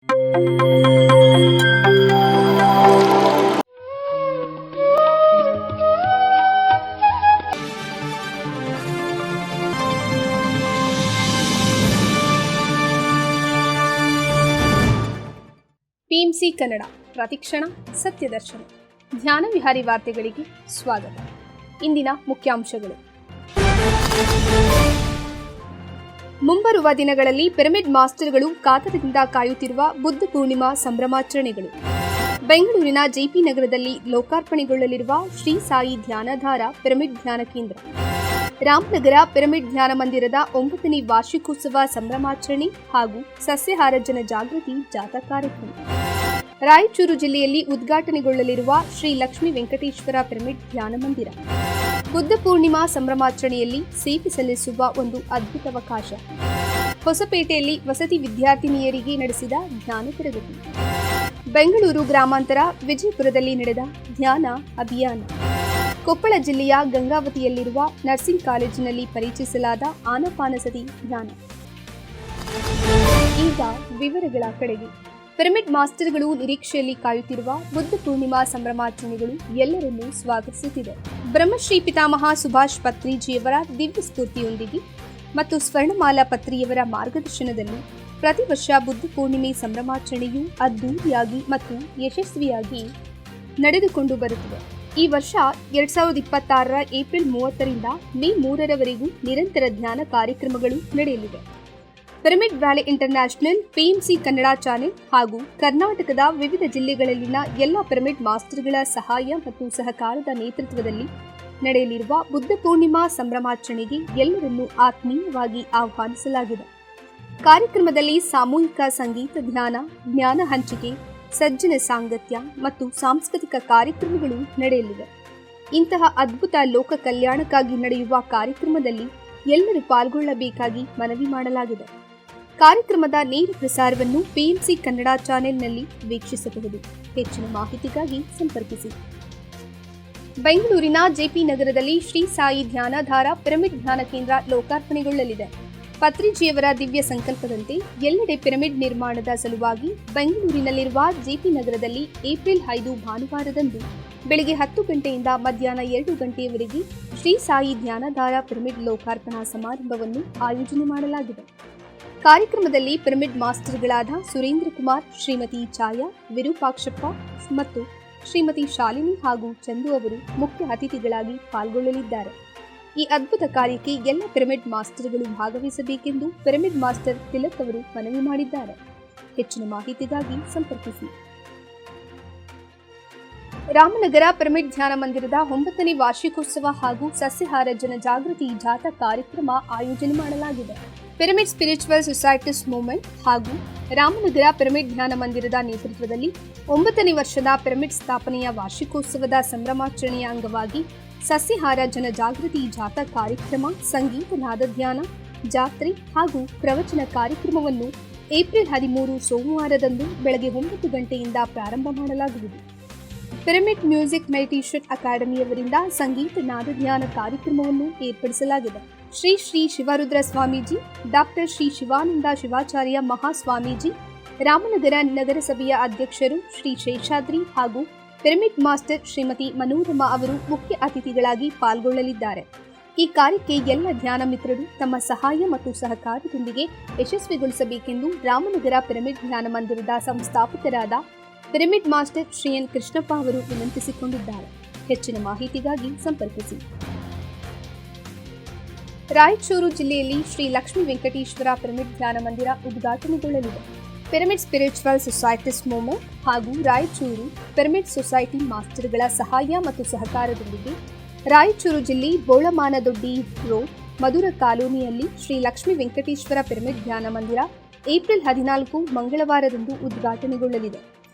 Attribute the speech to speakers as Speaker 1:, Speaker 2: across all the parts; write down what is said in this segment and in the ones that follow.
Speaker 1: PMC Kannada ಪ್ರತಿಕ್ಷಣ ಸತ್ಯದರ್ಶನ ಧ್ಯಾನ ವಿಹಾರಿ ವಾರ್ತೆಗಳಿಗೆ ಸ್ವಾಗತ. ಇಂದಿನ ಮುಖ್ಯಾಂಶಗಳು. ಮುಂಬರುವ ದಿನಗಳಲ್ಲಿ ಪಿರಮಿಡ್ ಮಾಸ್ಟರ್ಗಳು ಕಾತರದಿಂದ ಕಾಯುತ್ತಿರುವ ಬುದ್ಧ ಪೂರ್ಣಿಮಾ ಸಂಭ್ರಮಾಚರಣೆಗಳು. ಬೆಂಗಳೂರಿನ ಜೆಪಿ ನಗರದಲ್ಲಿ ಲೋಕಾರ್ಪಣೆಗೊಳ್ಳಲಿರುವ ಶ್ರೀ ಸಾಯಿ ಧ್ಯಾನಧಾರ ಪಿರಮಿಡ್ ಧ್ಯಾನ ಕೇಂದ್ರ. ರಾಮನಗರ ಪಿರಮಿಡ್ ಧ್ಯಾನ ಮಂದಿರದ 9ನೇ ವಾರ್ಷಿಕೋತ್ಸವ ಸಂಭ್ರಮಾಚರಣೆ ಹಾಗೂ ಸಸ್ಯಾಹಾರ ಜನ ಜಾಗೃತಿ ಜಾಥಾ ಕಾರ್ಯಕ್ರಮ. ರಾಯಚೂರು ಜಿಲ್ಲೆಯಲ್ಲಿ ಉದ್ಘಾಟನೆಗೊಳ್ಳಲಿರುವ ಶ್ರೀ ಲಕ್ಷ್ಮೀ ವೆಂಕಟೇಶ್ವರ ಪಿರಮಿಡ್ ಧ್ಯಾನ ಮಂದಿರ. ಬುದ್ಧ ಪೂರ್ಣಿಮಾ ಸಂಭ್ರಮಾಚರಣೆಯಲ್ಲಿ ಸೇವೆ ಸಲ್ಲಿಸುವ ಒಂದು ಅದ್ಭುತಾವಕಾಶ. ಹೊಸಪೇಟೆಯಲ್ಲಿ ವಸತಿ ವಿದ್ಯಾರ್ಥಿನಿಯರಿಗೆ ನಡೆಸಿದ ಧ್ಯಾನ ತರಗತಿ. ಬೆಂಗಳೂರು ಗ್ರಾಮಾಂತರ ವಿಜಯಪುರದಲ್ಲಿ ನಡೆದ ಧ್ಯಾನ ಅಭಿಯಾನ. ಕೊಪ್ಪಳ ಜಿಲ್ಲೆಯ ಗಂಗಾವತಿಯಲ್ಲಿರುವ ನರ್ಸಿಂಗ್ ಕಾಲೇಜಿನಲ್ಲಿ ಪರಿಚಯಿಸಲಾದ ಆನಪಾನಸತಿ ಧ್ಯಾನ. ಈಗ ವಿವರಗಳ ಕಡೆಗೆ. ಪಿರಮಿಡ್ ಮಾಸ್ಟರ್ಗಳು ನಿರೀಕ್ಷೆಯಲ್ಲಿ ಕಾಯುತ್ತಿರುವ ಬುದ್ಧ ಪೂರ್ಣಿಮಾ ಸಂಭ್ರಮಾಚರಣೆಗಳು ಎಲ್ಲರನ್ನೂ ಸ್ವಾಗತಿಸುತ್ತಿದೆ. ಬ್ರಹ್ಮಶ್ರೀ ಪಿತಾಮಹ ಸುಭಾಷ್ ಪತ್ರಿಜಿಯವರ ದಿವ್ಯ ಸ್ಫೂರ್ತಿಯೊಂದಿಗೆ ಮತ್ತು ಸ್ವರ್ಣಮಾಲಾ ಪತ್ರಿಯವರ ಮಾರ್ಗದರ್ಶನದಲ್ಲಿ ಪ್ರತಿ ವರ್ಷ ಬುದ್ಧ ಪೂರ್ಣಿಮೆ ಸಂಭ್ರಮಾಚರಣೆಯು ಅದ್ದೂರಿಯಾಗಿ ಮತ್ತು ಯಶಸ್ವಿಯಾಗಿ ನಡೆದುಕೊಂಡು ಬರುತ್ತಿದೆ. ಈ ವರ್ಷ 2026ರ ಏಪ್ರಿಲ್ 30ರಿಂದ ಮೇ 3ರವರೆಗೂ ನಿರಂತರ ಧ್ಯಾನ ಕಾರ್ಯಕ್ರಮಗಳು ನಡೆಯಲಿವೆ. Pyramid valley international, PMC Kannada channel ಹಾಗೂ ಕರ್ನಾಟಕದ ವಿವಿಧ ಜಿಲ್ಲೆಗಳಲ್ಲಿನ ಎಲ್ಲ ಪಿರಮಿಡ್ ಮಾಸ್ಟರ್ಗಳ ಸಹಾಯ ಮತ್ತು ಸಹಕಾರದ ನೇತೃತ್ವದಲ್ಲಿ ನಡೆಯಲಿರುವ ಬುದ್ಧ ಪೂರ್ಣಿಮಾ ಸಂಭ್ರಮಾಚರಣೆಗೆ ಎಲ್ಲರನ್ನೂ ಆತ್ಮೀಯವಾಗಿ ಆಹ್ವಾನಿಸಲಾಗಿದೆ. ಕಾರ್ಯಕ್ರಮದಲ್ಲಿ ಸಾಮೂಹಿಕ ಸಂಗೀತ ಧ್ಯಾನ, ಜ್ಞಾನ ಹಂಚಿಕೆ, ಸಜ್ಜನ ಸಾಂಗತ್ಯ ಮತ್ತು ಸಾಂಸ್ಕೃತಿಕ ಕಾರ್ಯಕ್ರಮಗಳು ನಡೆಯಲಿವೆ. ಇಂತಹ ಅದ್ಭುತ ಲೋಕ ಕಲ್ಯಾಣಕ್ಕಾಗಿ ನಡೆಯುವ ಕಾರ್ಯಕ್ರಮದಲ್ಲಿ ಎಲ್ಲರೂ ಪಾಲ್ಗೊಳ್ಳಬೇಕಾಗಿ ಮನವಿ ಮಾಡಲಾಗಿದೆ. ಕಾರ್ಯಕ್ರಮದ ನೇರ ಪ್ರಸಾರವನ್ನು ಪಿಎಂಸಿ ಕನ್ನಡ ಚಾನೆಲ್ನಲ್ಲಿ ವೀಕ್ಷಿಸಬಹುದು. ಹೆಚ್ಚಿನ ಮಾಹಿತಿಗಾಗಿ ಸಂಪರ್ಕಿಸಿ. ಬೆಂಗಳೂರಿನ ಜೆಪಿ ನಗರದಲ್ಲಿ ಶ್ರೀ ಸಾಯಿ ಧ್ಯಾನಧಾರ ಪಿರಮಿಡ್ ಧ್ಯಾನ ಕೇಂದ್ರ ಲೋಕಾರ್ಪಣೆಗೊಳ್ಳಲಿದೆ. ಪತ್ರಿಜಿಯವರ ದಿವ್ಯ ಸಂಕಲ್ಪದಂತೆ ಎಲ್ಲೆಡೆ ಪಿರಮಿಡ್ ನಿರ್ಮಾಣದ ಸಲುವಾಗಿ ಬೆಂಗಳೂರಿನಲ್ಲಿರುವ ಜೆಪಿ ನಗರದಲ್ಲಿ ಏಪ್ರಿಲ್ 5 ಭಾನುವಾರದಂದು ಬೆಳಗ್ಗೆ 10 ಗಂಟೆಯಿಂದ ಮಧ್ಯಾಹ್ನ 2 ಗಂಟೆಯವರೆಗೆ ಶ್ರೀ ಸಾಯಿ ಧ್ಯಾನಧಾರ ಪಿರಮಿಡ್ ಲೋಕಾರ್ಪಣಾ ಸಮಾರಂಭವನ್ನು ಆಯೋಜನೆ ಮಾಡಲಾಗಿದೆ. ಕಾರ್ಯಕ್ರಮದಲ್ಲಿ ಪಿರಮಿಡ್ ಮಾಸ್ಟರ್ಗಳಾದ ಸುರೇಂದ್ರ ಕುಮಾರ್, ಶ್ರೀಮತಿ ಛಾಯಾ, ವಿರೂಪಾಕ್ಷಪ್ಪ ಮತ್ತು ಶ್ರೀಮತಿ ಶಾಲಿನಿ ಹಾಗೂ ಚಂದು ಅವರು ಮುಖ್ಯ ಅತಿಥಿಗಳಾಗಿ ಪಾಲ್ಗೊಳ್ಳಲಿದ್ದಾರೆ. ಈ ಅದ್ಭುತ ಕಾರ್ಯಕ್ಕೆ ಎಲ್ಲ ಪಿರಮಿಡ್ ಮಾಸ್ಟರ್ಗಳು ಭಾಗವಹಿಸಬೇಕೆಂದು ಪಿರಮಿಡ್ ಮಾಸ್ಟರ್ ತಿಲಕ್ ಅವರು ಮನವಿ ಮಾಡಿದ್ದಾರೆ. ಹೆಚ್ಚಿನ ಮಾಹಿತಿಗಾಗಿ ಸಂಪರ್ಕಿಸಿ. ರಾಮನಗರ ಪಿರಮಿಡ್ ಧ್ಯಾನ ಮಂದಿರದ 9ನೇ ವಾರ್ಷಿಕೋತ್ಸವ ಹಾಗೂ ಸಸ್ಯಾಹಾರ ಜನ ಜಾಗೃತಿ ಜಾಥಾ ಕಾರ್ಯಕ್ರಮ ಆಯೋಜನೆ ಮಾಡಲಾಗಿದೆ. ಪಿರಮಿಡ್ ಸ್ಪಿರಿಚುವಲ್ ಸೊಸೈಟೀಸ್ ಮೂವ್ಮೆಂಟ್ ಹಾಗೂ ರಾಮನಗರ ಪಿರಮಿಡ್ ಧ್ಯಾನ ಮಂದಿರದ ನೇತೃತ್ವದಲ್ಲಿ 9ನೇ ವರ್ಷದ ಪಿರಮಿಡ್ ಸ್ಥಾಪನೆಯ ವಾರ್ಷಿಕೋತ್ಸವದ ಸಂಭ್ರಮಾಚರಣೆಯ ಅಂಗವಾಗಿ ಸಸ್ಯಾಹಾರ ಜನ ಜಾಗೃತಿ ಜಾಥಾ ಕಾರ್ಯಕ್ರಮ, ಸಂಗೀತ ನಾದ ಧ್ಯಾನ, ಜಾತ್ರೆ ಹಾಗೂ ಪ್ರವಚನ ಕಾರ್ಯಕ್ರಮವನ್ನು ಏಪ್ರಿಲ್ 13 ಸೋಮವಾರದಂದು ಬೆಳಗ್ಗೆ 9 ಗಂಟೆಯಿಂದ ಪ್ರಾರಂಭ ಮಾಡಲಾಗುವುದು. ಪಿರಮಿಡ್ ಮ್ಯೂಸಿಕ್ ಮೆಡಿಟೇಷನ್ ಅಕಾಡೆಮಿಯವರಿಂದ ಸಂಗೀತ ನಾದ ಧ್ಯಾನ ಕಾರ್ಯಕ್ರಮವನ್ನು ಏರ್ಪಡಿಸಲಾಗಿದೆ. ಶ್ರೀ ಶ್ರೀ ಶಿವರುದ್ರ ಸ್ವಾಮೀಜಿ, ಡಾಕ್ಟರ್ ಶ್ರೀ ಶಿವಾನಂದ ಶಿವಾಚಾರ್ಯ ಮಹಾಸ್ವಾಮೀಜಿ, ರಾಮನಗರ ನಗರಸಭೆಯ ಅಧ್ಯಕ್ಷರು ಶ್ರೀ ಶೇಷಾದ್ರಿ ಹಾಗೂ ಪಿರಮಿಡ್ ಮಾಸ್ಟರ್ ಶ್ರೀಮತಿ ಮನೋರಮಾ ಅವರು ಮುಖ್ಯ ಅತಿಥಿಗಳಾಗಿ ಪಾಲ್ಗೊಳ್ಳಲಿದ್ದಾರೆ. ಈ ಕಾರ್ಯಕ್ಕೆ ಎಲ್ಲ ಧ್ಯಾನ ಮಿತ್ರರು ತಮ್ಮ ಸಹಾಯ ಮತ್ತು ಸಹಕಾರದೊಂದಿಗೆ ಯಶಸ್ವಿಗೊಳಿಸಬೇಕೆಂದು ರಾಮನಗರ ಪಿರಮಿಡ್ ಧ್ಯಾನ ಮಂದಿರದ ಸಂಸ್ಥಾಪಕರಾದ pyramid master Shri N Krishnappa ಅವರು ವಿನಂತಿಸಿಕೊಂಡಿದ್ದಾರೆ. ಹೆಚ್ಚಿನ ಮಾಹಿತಿಗಾಗಿ ಸಂಪರ್ಕಿಸಿ. ರಾಯಚೂರು ಜಿಲ್ಲೆಯಲ್ಲಿ ಶ್ರೀ ಲಕ್ಷ್ಮೀ ವೆಂಕಟೇಶ್ವರ ಪಿರಮಿಡ್ ಧ್ಯಾನ ಮಂದಿರ ಉದ್ಘಾಟನೆಗೊಳ್ಳಲಿದೆ. ಪಿರಮಿಡ್ ಸ್ಪಿರಿಚುವಲ್ ಸೊಸೈಟೀಸ್ ಮೂವ್ಮೆಂಟ್ ಹಾಗೂ ರಾಯಚೂರು ಪಿರಮಿಡ್ ಸೊಸೈಟಿ ಮಾಸ್ಟರ್ಗಳ ಸಹಾಯ ಮತ್ತು ಸಹಕಾರದೊಂದಿಗೆ ರಾಯಚೂರು ಜಿಲ್ಲೆ ಬೋಳಮಾನದೊಡ್ಡಿ ರೋಡ್, ಮಧುರ ಕಾಲೋನಿಯಲ್ಲಿ ಶ್ರೀ ಲಕ್ಷ್ಮೀ ವೆಂಕಟೇಶ್ವರ ಪಿರಮಿಡ್ ಧ್ಯಾನ ಮಂದಿರ ಏಪ್ರಿಲ್ 14 ಮಂಗಳವಾರದಂದು ಉದ್ಘಾಟನೆಗೊಳ್ಳಲಿದೆ.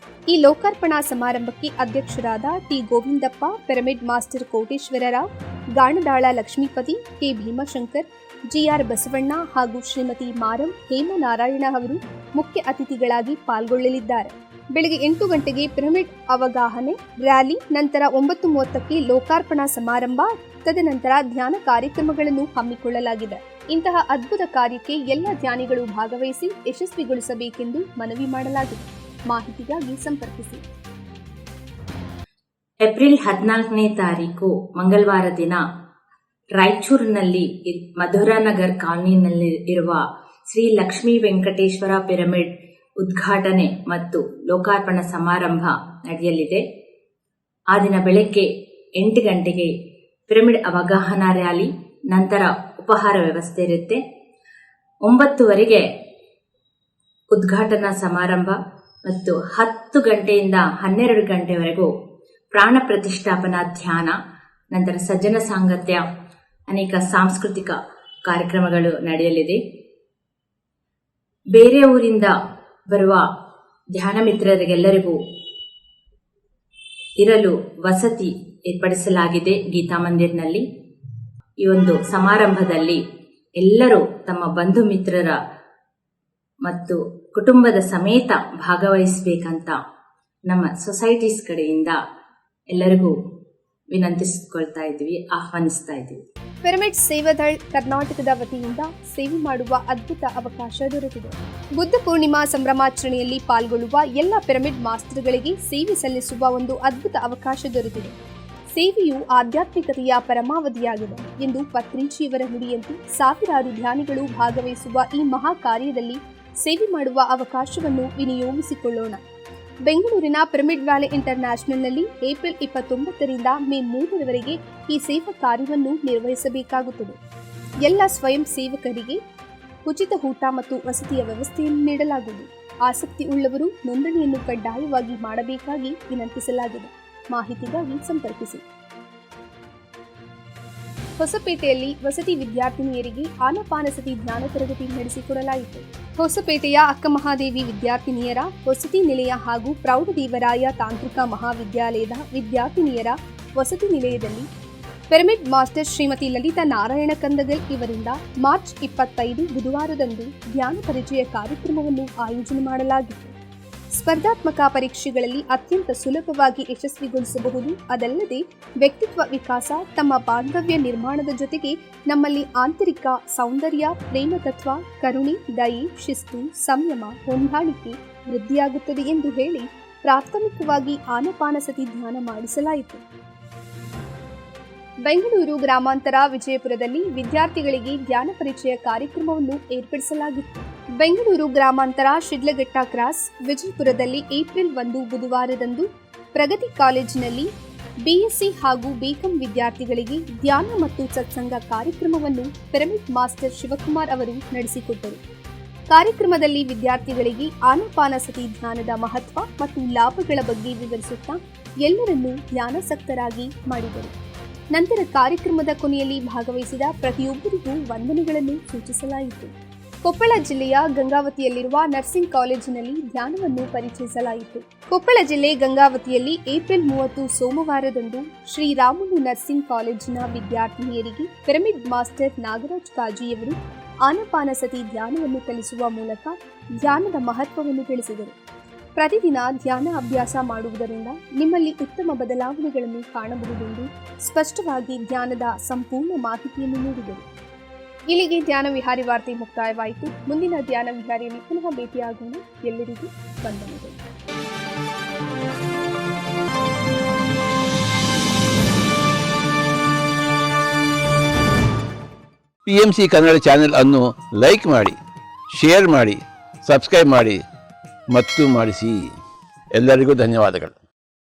Speaker 1: ಈ ಲೋಕಾರ್ಪಣಾ ಸಮಾರಂಭಕ್ಕೆ ಅಧ್ಯಕ್ಷರಾದ T Govindappa, pyramid master Koteswara Rao, Ganadala Lakshmipathi, K Bhimashankar, GR Basavanna ಹಾಗೂ ಶ್ರೀಮತಿ ಮಾರಂ ಹೇಮನಾರಾಯಣ ಅವರು ಮುಖ್ಯ ಅತಿಥಿಗಳಾಗಿ ಪಾಲ್ಗೊಳ್ಳಲಿದ್ದಾರೆ. ಬೆಳಗ್ಗೆ 8 ಗಂಟೆಗೆ ಪಿರಮಿಡ್ ಅವಗಾಹನೆ, ರ್ಯಾಲಿ, ನಂತರ 9:30ಕ್ಕೆ ಲೋಕಾರ್ಪಣಾ ಸಮಾರಂಭ, ತದನಂತರ ಧ್ಯಾನ ಕಾರ್ಯಕ್ರಮಗಳನ್ನು ಹಮ್ಮಿಕೊಳ್ಳಲಾಗಿದೆ. ಇಂತಹ ಅದ್ಭುತ ಕಾರ್ಯಕ್ಕೆ ಎಲ್ಲ ಧ್ಯಾನಿಗಳು ಭಾಗವಹಿಸಿ ಯಶಸ್ವಿಗೊಳಿಸಬೇಕೆಂದು ಮನವಿ ಮಾಡಲಾಗಿದೆ. ಮಾಹಿತಿಗಾಗಿ ಸಂಪರ್ಕಿಸಿ.
Speaker 2: ಏಪ್ರಿಲ್ 14ನೇ ತಾರೀಕು ಮಂಗಳವಾರ ದಿನ ರಾಯಚೂರಿನಲ್ಲಿ ಮಧುರಾನಗರ್ ಕಾಲೋನಿಯಲ್ಲಿ ಇರುವ ಶ್ರೀ ಲಕ್ಷ್ಮೀ ವೆಂಕಟೇಶ್ವರ ಪಿರಮಿಡ್ ಉದ್ಘಾಟನೆ ಮತ್ತು ಲೋಕಾರ್ಪಣಾ ಸಮಾರಂಭ ನಡೆಯಲಿದೆ. ಆ ದಿನ ಬೆಳಗ್ಗೆ 8 ಗಂಟೆಗೆ ಪಿರಮಿಡ್ ಅವಗಾಹನಾ ರ್ಯಾಲಿ, ನಂತರ ಉಪಹಾರ ವ್ಯವಸ್ಥೆ ಇರುತ್ತೆ. 9 ಉದ್ಘಾಟನಾ ಸಮಾರಂಭ ಮತ್ತು 10 ಗಂಟೆಯಿಂದ 12 ಗಂಟೆವರೆಗೂ ಪ್ರಾಣ ಪ್ರತಿಷ್ಠಾಪನಾ ಧ್ಯಾನ, ನಂತರ ಸಜ್ಜನ ಸಾಂಗತ್ಯ, ಅನೇಕ ಸಾಂಸ್ಕೃತಿಕ ಕಾರ್ಯಕ್ರಮಗಳು ನಡೆಯಲಿದೆ. ಬೇರೆ ಊರಿಂದ ಬರುವ ಧ್ಯಾನ ಮಿತ್ರರಿಗೆಲ್ಲರಿಗೂ ಇರಲು ವಸತಿ ಏರ್ಪಡಿಸಲಾಗಿದೆ ಗೀತಾ ಮಂದಿರ್ನಲ್ಲಿ. ಈ ಒಂದು ಸಮಾರಂಭದಲ್ಲಿ ಎಲ್ಲರೂ ತಮ್ಮ ಬಂಧು ಮಿತ್ರರ ಮತ್ತು ಕುಟುಂಬದ ಸಮೇತ ಭಾಗವಹಿಸಬೇಕಂತ ನಮ್ಮ ಸೊಸೈಟೀಸ್ ಕಡೆಯಿಂದ ಎಲ್ಲರಿಗೂ ವಿನಂತಿಸಿಕೊಳ್ತಾ ಇದ್ದೀವಿ, ಆಹ್ವಾನಿಸ್ತಾ ಇದ್ದೀವಿ.
Speaker 1: ಪಿರಮಿಡ್ ಸೇವಾದಳ್ ಕರ್ನಾಟಕದ ವತಿಯಿಂದ ಸೇವೆ ಮಾಡುವ ಅದ್ಭುತ ಅವಕಾಶ ದೊರೆತಿದೆ. ಬುದ್ಧ ಪೂರ್ಣಿಮಾ ಸಂಭ್ರಮಾಚರಣೆಯಲ್ಲಿ ಪಾಲ್ಗೊಳ್ಳುವ ಎಲ್ಲ ಪಿರಮಿಡ್ ಮಾಸ್ಟರ್ಗಳಿಗೆ ಸೇವೆ ಸಲ್ಲಿಸುವ ಒಂದು ಅದ್ಭುತ ಅವಕಾಶ ದೊರೆತಿದೆ. ಸೇವೆಯು ಆಧ್ಯಾತ್ಮಿಕತೆಯ ಪರಮಾವಧಿಯಾಗಿದೆ ಎಂದು ಪತ್ರಿಜಿಯವರ ನುಡಿಯಂತೆ ಸಾವಿರಾರು ಧ್ಯಾನಿಗಳು ಭಾಗವಹಿಸುವ ಈ ಮಹಾ ಕಾರ್ಯದಲ್ಲಿ ಸೇವೆ ಮಾಡುವ ಅವಕಾಶವನ್ನು ವಿನಿಯೋಗಿಸಿಕೊಳ್ಳೋಣ. ಬೆಂಗಳೂರಿನ ಪಿರಮಿಡ್ ವ್ಯಾಲಿ ಇಂಟರ್ನ್ಯಾಷನಲ್ನಲ್ಲಿ ಏಪ್ರಿಲ್ 29ರಿಂದ ಮೇ 3ರವರೆಗೆ ಈ ಸೇವಾ ಕಾರ್ಯವನ್ನು ನಿರ್ವಹಿಸಬೇಕಾಗುತ್ತದೆ. ಎಲ್ಲ ಸ್ವಯಂ ಸೇವಕರಿಗೆ ಉಚಿತ ಊಟ ಮತ್ತು ವಸತಿಯ ವ್ಯವಸ್ಥೆಯನ್ನು ನೀಡಲಾಗುವುದು. ಆಸಕ್ತಿ ಉಳ್ಳವರು ನೋಂದಣಿಯನ್ನು ಕಡ್ಡಾಯವಾಗಿ ಮಾಡಬೇಕಾಗಿ ವಿನಂತಿಸಲಾಗಿದೆ. ಮಾಹಿತಿಗಾಗಿ ಸಂಪರ್ಕಿಸಿ. ಹೊಸಪೇಟೆಯಲ್ಲಿ ವಸತಿ ವಿದ್ಯಾರ್ಥಿನಿಯರಿಗೆ ಆನಪಾನಸತಿ ಜ್ಞಾನ ತರಗತಿ ನಡೆಸಿಕೊಡಲಾಯಿತು. ಹೊಸಪೇಟೆಯ ಅಕ್ಕಮಹಾದೇವಿ ವಿದ್ಯಾರ್ಥಿನಿಯರ ವಸತಿ ನಿಲಯ ಹಾಗೂ ಪ್ರೌಢದೇವರಾಯ ತಾಂತ್ರಿಕ ಮಹಾವಿದ್ಯಾಲಯದ ವಿದ್ಯಾರ್ಥಿನಿಯರ ವಸತಿ ನಿಲಯದಲ್ಲಿ ಪಿರಮಿಡ್ ಮಾಸ್ಟರ್ ಶ್ರೀಮತಿ ಲಲಿತಾ ನಾರಾಯಣ ಕಂದಗಲ್ ಇವರಿಂದ ಮಾರ್ಚ್ 25 ಬುಧವಾರದಂದು ಧ್ಯಾನ ಪರಿಚಯ ಕಾರ್ಯಕ್ರಮವನ್ನು ಆಯೋಜನೆ ಮಾಡಲಾಗಿತ್ತು. ಸ್ಪರ್ಧಾತ್ಮಕ ಪರೀಕ್ಷೆಗಳಲ್ಲಿ ಅತ್ಯಂತ ಸುಲಭವಾಗಿ ಯಶಸ್ವಿಗೊಳಿಸಬಹುದು. ಅದಲ್ಲದೆ ವ್ಯಕ್ತಿತ್ವ ವಿಕಾಸ, ತಮ್ಮ ಬಾಂಧವ್ಯ ನಿರ್ಮಾಣದ ಜೊತೆಗೆ ನಮ್ಮಲ್ಲಿ ಆಂತರಿಕ ಸೌಂದರ್ಯ, ಪ್ರೇಮತತ್ವ, ಕರುಣೆ, ದಯೆ, ಶಿಸ್ತು, ಸಂಯಮ, ಹೊಂದಾಣಿಕೆ ವೃದ್ಧಿಯಾಗುತ್ತದೆ ಎಂದು ಹೇಳಿ ಪ್ರಾಥಮಿಕವಾಗಿ ಆನಪಾನಸತಿ ಧ್ಯಾನ ಮಾಡಿಸಲಾಯಿತು. ಬೆಂಗಳೂರು ಗ್ರಾಮಾಂತರ ವಿಜಯಪುರದಲ್ಲಿ ವಿದ್ಯಾರ್ಥಿಗಳಿಗೆ ಧ್ಯಾನ ಪರಿಚಯ ಕಾರ್ಯಕ್ರಮವನ್ನು ಏರ್ಪಡಿಸಲಾಗಿತ್ತು. ಬೆಂಗಳೂರು ಗ್ರಾಮಾಂತರ ಶಿಡ್ಲಘಟ್ಟ ಕ್ರಾಸ್ ವಿಜಯಪುರದಲ್ಲಿ ಏಪ್ರಿಲ್ 1 ಬುಧವಾರದಂದು ಪ್ರಗತಿ ಕಾಲೇಜಿನಲ್ಲಿ ಬಿಎಸ್ಸಿ ಹಾಗೂ ಬಿಕಾಂ ವಿದ್ಯಾರ್ಥಿಗಳಿಗೆ ಧ್ಯಾನ ಮತ್ತು ಸತ್ಸಂಗ ಕಾರ್ಯಕ್ರಮವನ್ನು ಪಿರಮಿಡ್ ಮಾಸ್ಟರ್ ಶಿವಕುಮಾರ್ ಅವರು ನಡೆಸಿಕೊಟ್ಟರು. ಕಾರ್ಯಕ್ರಮದಲ್ಲಿ ವಿದ್ಯಾರ್ಥಿಗಳಿಗೆ ಆನಪಾನಸತಿ ಧ್ಯಾನದ ಮಹತ್ವ ಮತ್ತು ಲಾಭಗಳ ಬಗ್ಗೆ ವಿವರಿಸುತ್ತಾ ಎಲ್ಲರನ್ನೂ ಧ್ಯಾನಾಸಕ್ತರಾಗಿ ಮಾಡಿದರು. ನಂತರ ಕಾರ್ಯಕ್ರಮದ ಕೊನೆಯಲ್ಲಿ ಭಾಗವಹಿಸಿದ ಪ್ರತಿಯೊಬ್ಬರಿಗೂ ವಂದನೆಗಳನ್ನು ಸೂಚಿಸಲಾಯಿತು. ಕೊಪ್ಪಳ ಜಿಲ್ಲೆಯ ಗಂಗಾವತಿಯಲ್ಲಿರುವ ನರ್ಸಿಂಗ್ ಕಾಲೇಜಿನಲ್ಲಿ ಧ್ಯಾನವನ್ನು ಪರಿಚಯಿಸಲಾಯಿತು. ಕೊಪ್ಪಳ ಜಿಲ್ಲೆ ಗಂಗಾವತಿಯಲ್ಲಿ ಏಪ್ರಿಲ್ 30 ಸೋಮವಾರದಂದು ಶ್ರೀರಾಮುಲು ನರ್ಸಿಂಗ್ ಕಾಲೇಜಿನ ವಿದ್ಯಾರ್ಥಿನಿಯರಿಗೆ ಪಿರಮಿಡ್ ಮಾಸ್ಟರ್ ನಾಗರಾಜ್ ಕಾಜಿಯವರು ಆನಪಾನಸತಿ ಧ್ಯಾನವನ್ನು ಕಲಿಸುವ ಮೂಲಕ ಧ್ಯಾನದ ಮಹತ್ವವನ್ನು ತಿಳಿಸಿದರು. ಪ್ರತಿದಿನ ಧ್ಯಾನ ಅಭ್ಯಾಸ ಮಾಡುವುದರಿಂದ ನಿಮ್ಮಲ್ಲಿ ಉತ್ತಮ ಬದಲಾವಣೆಗಳನ್ನು ಕಾಣಬಹುದೆಂದು ಸ್ಪಷ್ಟವಾಗಿ ಧ್ಯಾನದ ಸಂಪೂರ್ಣ ಮಾಹಿತಿಯನ್ನು ನೀಡಿದರು. ಇಲ್ಲಿಗೆ ಧ್ಯಾನ ವಿಹಾರಿ ವಾರ್ತೆ ಮುಕ್ತಾಯವಾಯಿತು. ಮುಂದಿನ ಧ್ಯಾನ ವಿಹಾರಿಯಲ್ಲಿ ಪುನಃ ಭೇಟಿಯಾಗೋಣ. ಎಲ್ಲರಿಗೂ ವಂದನೆಗಳು.
Speaker 3: PMC ಕನ್ನಡ ಚಾನೆಲ್ ಅನ್ನು ಲೈಕ್ ಮಾಡಿ, ಶೇರ್ ಮಾಡಿ, ಸಬ್ಸ್ಕ್ರೈಬ್ ಮಾಡಿ ಮತ್ತು ಮಾಡಿಸಿ. ಎಲ್ಲರಿಗೂ ಧನ್ಯವಾದಗಳು.